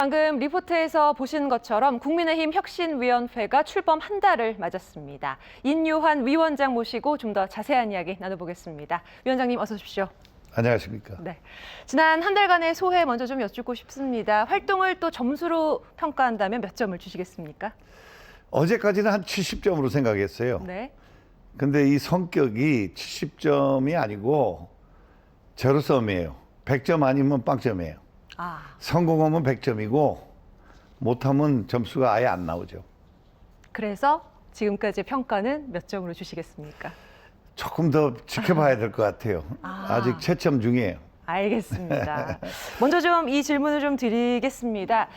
방금 리포트에서 보신 것처럼 국민의힘 혁신위원회가 출범 한 달을 맞았습니다. 인요한 위원장 모시고 좀 더 자세한 이야기 나눠보겠습니다. 위원장님 어서 오십시오. 안녕하십니까. 네, 지난 한 달간의 소회 먼저 좀 여쭙고 싶습니다. 활동을 또 점수로 평가한다면 몇 점을 주시겠습니까? 어제까지는 한 70점으로 생각했어요. 네. 근데 이 성격이 70점이 아니고 제로섬이에요. 100점 아니면 빵점이에요. 성공하면 100점이고 못하면 점수가 아예 안 나오죠. 그래서 지금까지 평가는 몇 점으로 주시겠습니까? 조금 더 지켜봐야 될 것 같아요. 아직 채점 중이에요. 알겠습니다. 먼저 좀 이 질문을 좀 드리겠습니다.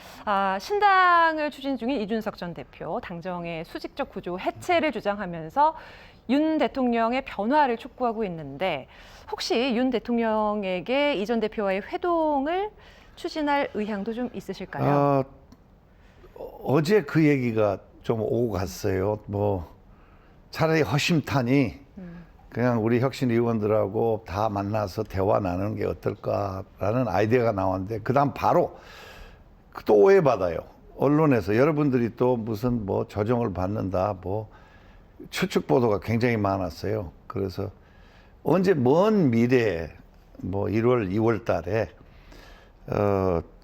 신당을 추진 중인 이준석 전 대표, 당정의 수직적 구조 해체를 주장하면서 윤 대통령의 변화를 촉구하고 있는데 혹시 윤 대통령에게 이 전 대표와의 회동을 추진할 의향도 좀 있으실까요? 어제 그 얘기가 좀 오고 갔어요. 뭐 차라리 허심탄회 그냥 우리 혁신 의원들하고 다 만나서 대화 나누는 게 어떨까라는 아이디어가 나왔는데 그다음 바로 또 오해받아요. 언론에서 여러분들이 또 무슨 뭐 조정을 받는다 뭐 추측 보도가 굉장히 많았어요. 그래서 언제 먼 미래에 뭐 1월, 2월 달에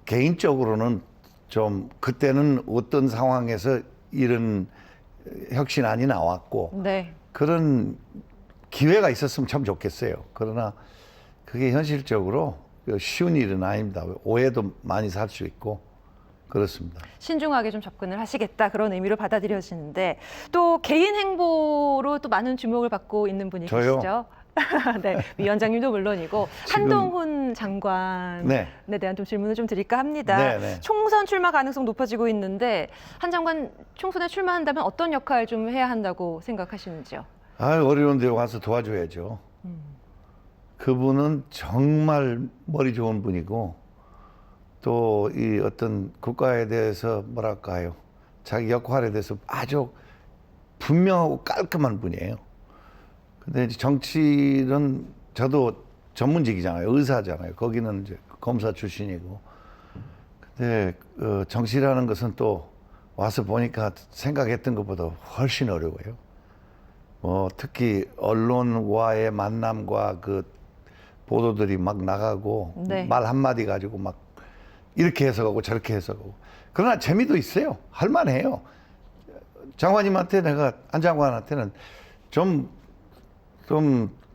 개인적으로는 좀 그때는 어떤 상황에서 이런 혁신안이 나왔고 네. 그런 기회가 있었으면 참 좋겠어요. 그러나 그게 현실적으로 쉬운 일은 아닙니다. 오해도 많이 살 수 있고 그렇습니다. 신중하게 좀 접근을 하시겠다 그런 의미로 받아들여지는데 또 개인 행보로 또 많은 주목을 받고 있는 분이 저요? 계시죠? 네, 위원장님도 물론이고 한동훈 장관에 대한 좀 질문을 좀 드릴까 합니다. 네네. 총선 출마 가능성 높아지고 있는데 한 장관 총선에 출마한다면 어떤 역할 좀 해야 한다고 생각하시는지요? 어려운데 와서 도와줘야죠. 그분은 정말 머리 좋은 분이고 또 이 어떤 국가에 대해서 뭐랄까요, 자기 역할에 대해서 아주 분명하고 깔끔한 분이에요. 근데 이제 정치는 저도 전문직이잖아요. 의사잖아요. 거기는 이제 검사 출신이고. 근데 정치라는 것은 또 와서 보니까 생각했던 것보다 훨씬 어려워요. 특히 언론과의 만남과 그 보도들이 막 나가고 네. 말 한마디 가지고 막 이렇게 해석하고 저렇게 해석하고. 그러나 재미도 있어요. 할만해요. 장관님한테 내가 한 장관한테는 좀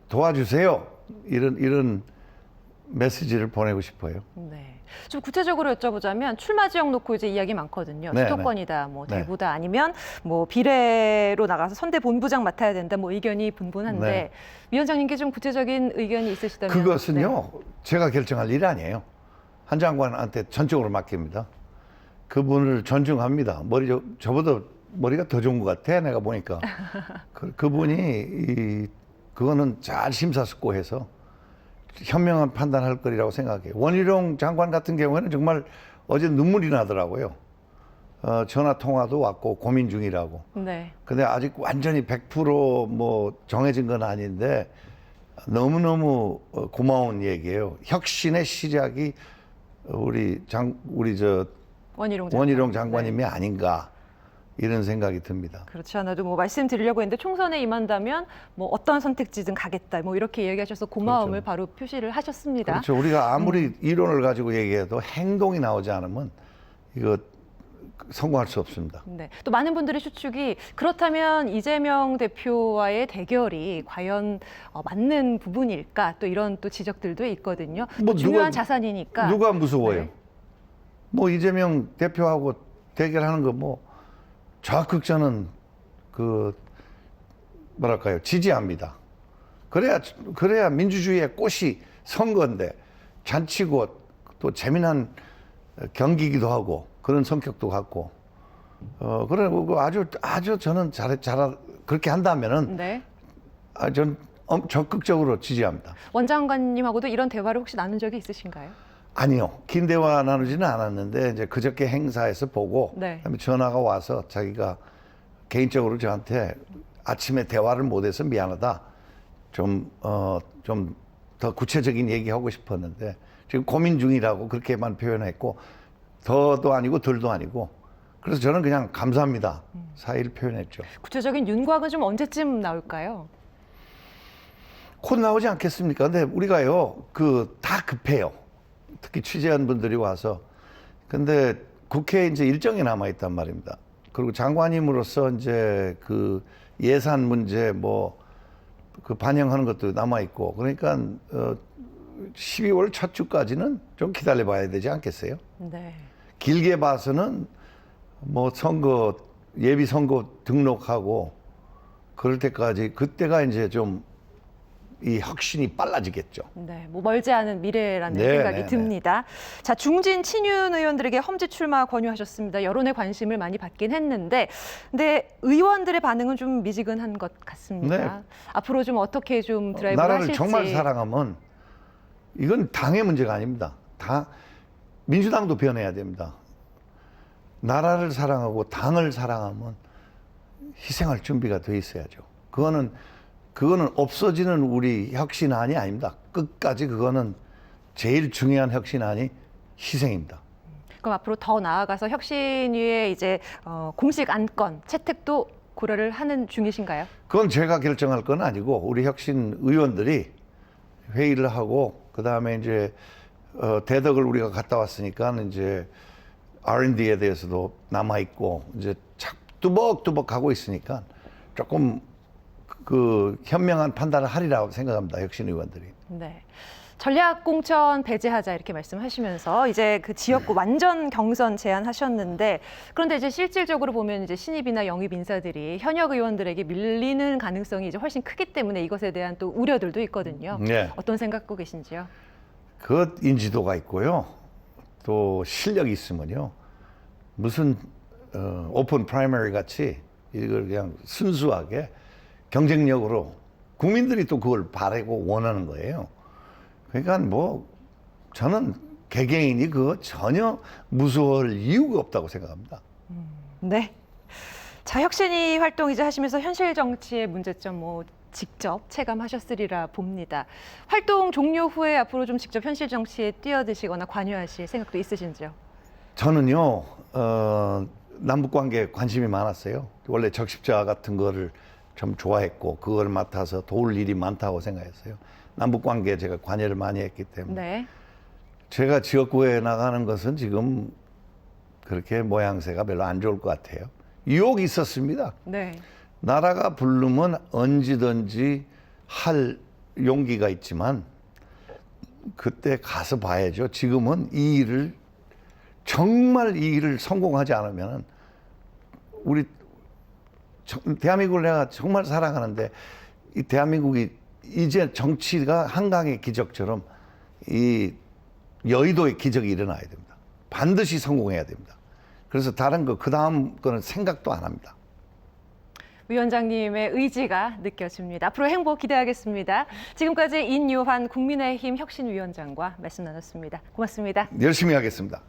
도와주세요. 이런 메시지를 보내고 싶어요. 네. 좀 구체적으로 여쭤보자면 출마 지역 놓고 이제 이야기 많거든요. 네, 수도권이다, 뭐 네. 대구다, 아니면 뭐 비례로 나가서 선대 본부장 맡아야 된다, 뭐 의견이 분분한데 네. 위원장님께 좀 구체적인 의견이 있으시다면 그것은요, 제가 결정할 일이 아니에요. 한 장관한테 전적으로 맡깁니다. 그분을 존중합니다. 저보다 머리가 더 좋은 것 같아, 내가 보니까. 그분이 그거는 잘 심사숙고해서 현명한 판단할 거리라고 생각해요. 원희룡 장관 같은 경우에는 정말 어제 눈물이 나더라고요. 전화 통화도 왔고 고민 중이라고. 네. 근데 아직 완전히 100% 정해진 건 아닌데 너무너무 고마운 얘기예요. 혁신의 시작이 원희룡 장관님이 네. 아닌가 이런 생각이 듭니다. 그렇지 않아도 뭐 말씀드리려고 했는데 총선에 임한다면 뭐 어떤 선택지든 가겠다 뭐 이렇게 얘기하셔서 고마움을 그렇죠. 바로 표시를 하셨습니다. 그렇죠. 우리가 아무리 이론을 가지고 얘기해도 행동이 나오지 않으면 이거 성공할 수 없습니다. 네. 또 많은 분들의 추측이 그렇다면 이재명 대표와의 대결이 과연 맞는 부분일까? 또 이런 또 지적들도 있거든요. 중요한 자산이니까. 누가 무서워요? 네. 이재명 대표하고 대결하는 거 적극 지지합니다. 그래야 민주주의의 꽃이 선거인데 잔치고 또 재미난 경기기도 하고 그런 성격도 갖고 그리고 아주 저는 그렇게 한다면은 네. 전 적극적으로 지지합니다. 원 장관님하고도 이런 대화를 혹시 나눈 적이 있으신가요? 아니요. 긴 대화 나누지는 않았는데 이제 그저께 행사에서 보고 네. 그다음에 전화가 와서 자기가 개인적으로 저한테 아침에 대화를 못해서 미안하다. 좀 더 구체적인 얘기하고 싶었는데 지금 고민 중이라고 그렇게만 표현했고 더도 아니고 덜도 아니고. 그래서 저는 그냥 감사합니다. 사의를 표현했죠. 구체적인 윤곽은 좀 언제쯤 나올까요? 곧 나오지 않겠습니까? 근데 우리가요, 다 급해요. 특히 취재한 분들이 와서. 근데 국회에 이제 일정이 남아있단 말입니다. 그리고 장관님으로서 이제 그 예산 문제 반영하는 것도 남아있고. 그러니까, 12월 첫 주까지는 좀 기다려봐야 되지 않겠어요? 네. 길게 봐서는 예비 선거 등록하고 그럴 때까지 그때가 이제 좀 이 혁신이 빨라지겠죠. 네, 멀지 않은 미래라는 네, 생각이 네, 듭니다. 자, 중진 친윤 의원들에게 험지 출마 권유하셨습니다. 여론의 관심을 많이 받긴 했는데, 근데 의원들의 반응은 좀 미지근한 것 같습니다. 네. 앞으로 좀 어떻게 좀 드라이브를 나라를 하실지. 정말 사랑하면 이건 당의 문제가 아닙니다. 민주당도 변해야 됩니다. 나라를 사랑하고 당을 사랑하면 희생할 준비가 돼 있어야죠. 그거는 없어지는 우리 혁신안이 아닙니다. 끝까지 그거는 제일 중요한 혁신안이 희생입니다. 그럼 앞으로 더 나아가서 혁신위의 이제 공식 안건 채택도 고려를 하는 중이신가요? 그건 제가 결정할 건 아니고 우리 혁신 의원들이 회의를 하고 그다음에 이제 대덕을 우리가 갔다 왔으니까 이제 R&D에 대해서도 남아 있고 이제 뚜벅뚜벅 가고 있으니까 조금 현명한 판단을 하리라고 생각합니다. 혁신 의원들이. 네. 전략 공천 배제하자 이렇게 말씀하시면서 이제 그 지역구 완전 경선 제안하셨는데 그런데 이제 실질적으로 보면 이제 신입이나 영입 인사들이 현역 의원들에게 밀리는 가능성이 이제 훨씬 크기 때문에 이것에 대한 또 우려들도 있거든요. 네. 어떤 생각 갖고 계신지요? 그 인지도가 있고요. 또 실력이 있으면요. 무슨 오픈 프라이머리 같이 이걸 그냥 순수하게 경쟁력으로 국민들이 또 그걸 바라고 원하는 거예요. 그러니까 저는 개개인이 그거 전혀 무서워할 이유가 없다고 생각합니다. 네. 자, 혁신위 활동 이제 하시면서 현실 정치의 문제점 직접 체감하셨으리라 봅니다. 활동 종료 후에 앞으로 좀 직접 현실 정치에 뛰어드시거나 관여하실 생각도 있으신지요? 저는요, 남북 관계에 관심이 많았어요. 원래 적십자 같은 거를 좀 좋아했고, 그걸 맡아서 도울 일이 많다고 생각했어요. 남북 관계에 제가 관여를 많이 했기 때문에. 네. 제가 지역구에 나가는 것은 지금 그렇게 모양새가 별로 안 좋을 것 같아요. 유혹이 있었습니다. 네. 나라가 부르면 언제든지 할 용기가 있지만 그때 가서 봐야죠. 지금은 정말 이 일을 성공하지 않으면 대한민국을 내가 정말 사랑하는데 이 대한민국이 이제 정치가 한강의 기적처럼 이 여의도의 기적이 일어나야 됩니다. 반드시 성공해야 됩니다. 그래서 다른 그 다음 거는 생각도 안 합니다. 위원장님의 의지가 느껴집니다. 앞으로 행복 기대하겠습니다. 지금까지 인요한 국민의힘 혁신위원장과 말씀 나눴습니다. 고맙습니다. 열심히 하겠습니다.